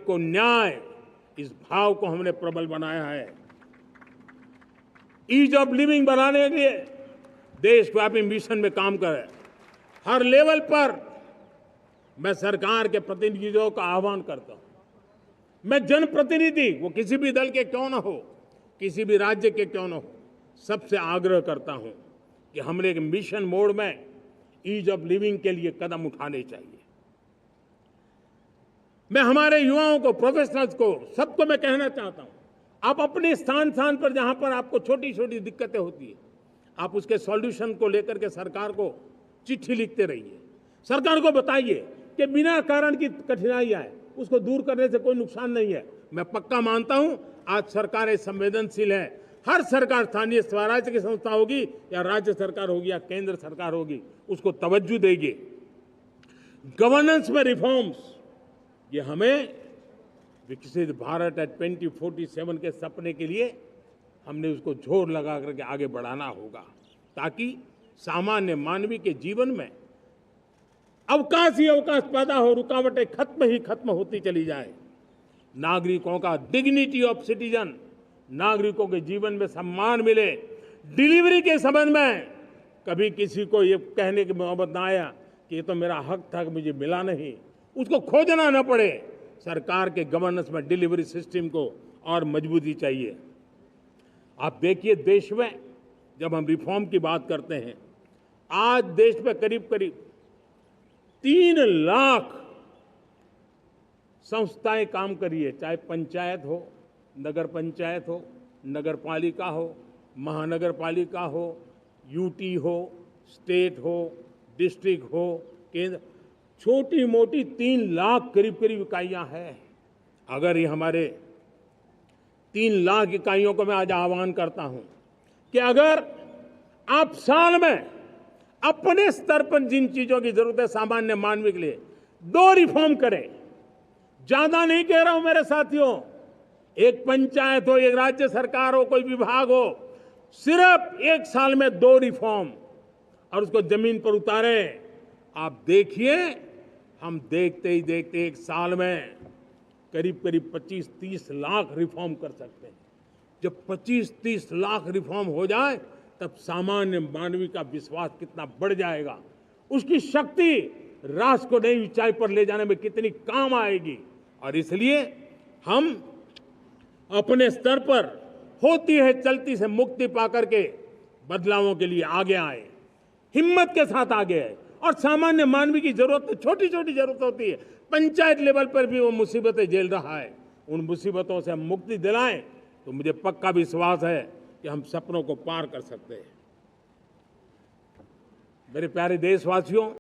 सबको न्याय, इस भाव को हमने प्रबल बनाया है। ईज ऑफ लिविंग बनाने के लिए देशव्यापी मिशन में काम करें। हर लेवल पर मैं सरकार के प्रतिनिधियों का आह्वान करता हूं। मैं जनप्रतिनिधि, वो किसी भी दल के क्यों न हो, किसी भी राज्य के क्यों न हो, सबसे आग्रह करता हूं कि हम एक मिशन मोड में ईज ऑफ लिविंग के लिए कदम उठाने चाहिए। मैं हमारे युवाओं को, प्रोफेशनल्स को, सबको मैं कहना चाहता हूं, आप अपने स्थान पर जहां पर आपको छोटी छोटी दिक्कतें होती है, आप उसके सॉल्यूशन को लेकर के सरकार को चिट्ठी लिखते रहिए। सरकार को बताइए कि बिना कारण की कठिनाई आए उसको दूर करने से कोई नुकसान नहीं है। मैं पक्का मानता हूं आज सरकारें संवेदनशील है। हर सरकार, स्थानीय स्वराज्य की संस्था होगी या राज्य सरकार होगी या केंद्र सरकार होगी, उसको तवज्जो देगी। गवर्नेंस में रिफॉर्म्स, ये हमें विकसित भारत 2047 के सपने के लिए हमने उसको जोर लगा करके आगे बढ़ाना होगा, ताकि सामान्य मानवीय के जीवन में अवकाश ही अवकाश पैदा हो, रुकावटें खत्म होती चली जाए। नागरिकों का डिग्निटी ऑफ सिटीजन, नागरिकों के जीवन में सम्मान मिले। डिलीवरी के संबंध में कभी किसी को ये कहने की नौबत ना आया कि ये तो मेरा हक था कि मुझे मिला नहीं, उसको खोजना न पड़े। सरकार के गवर्नेंस में डिलीवरी सिस्टम को और मजबूती चाहिए। आप देखिए, देश में जब हम रिफॉर्म की बात करते हैं, आज देश में करीब 3 लाख संस्थाएं काम कर रही है, चाहे पंचायत हो, नगर पंचायत हो, नगर पालिका हो, महानगर पालिका हो, यूटी हो, स्टेट हो, डिस्ट्रिक्ट हो, केंद्र, छोटी मोटी 3 लाख करीब इकाइयां हैं। अगर ये हमारे 3 लाख इकाइयों को मैं आज आह्वान करता हूं कि अगर आप साल में अपने स्तर पर जिन चीजों की जरूरत है सामान्य मानवीय के लिए, 2 रिफॉर्म करें। ज्यादा नहीं कह रहा हूं मेरे साथियों, एक पंचायत हो, एक राज्य सरकार हो, कोई विभाग हो, सिर्फ 1 साल में 2 रिफॉर्म और उसको जमीन पर उतारें। आप देखिए, हम देखते ही देखते 1 साल में करीब 25-30 लाख रिफॉर्म कर सकते हैं। जब 25-30 लाख रिफॉर्म हो जाए, तब सामान्य मानवीय का विश्वास कितना बढ़ जाएगा, उसकी शक्ति राष्ट्र को नई ऊंचाई पर ले जाने में कितनी काम आएगी। और इसलिए हम अपने स्तर पर होती है चलती से मुक्ति पाकर के बदलावों के लिए आगे आए, हिम्मत के साथ आगे आए। और सामान्य मानवीय की जरूरत, छोटी छोटी जरूरत होती है, पंचायत लेवल पर भी वो मुसीबतें झेल रहा है, उन मुसीबतों से हम मुक्ति दिलाएं तो मुझे पक्का विश्वास है कि हम सपनों को पार कर सकते हैं। मेरे प्यारे देशवासियों,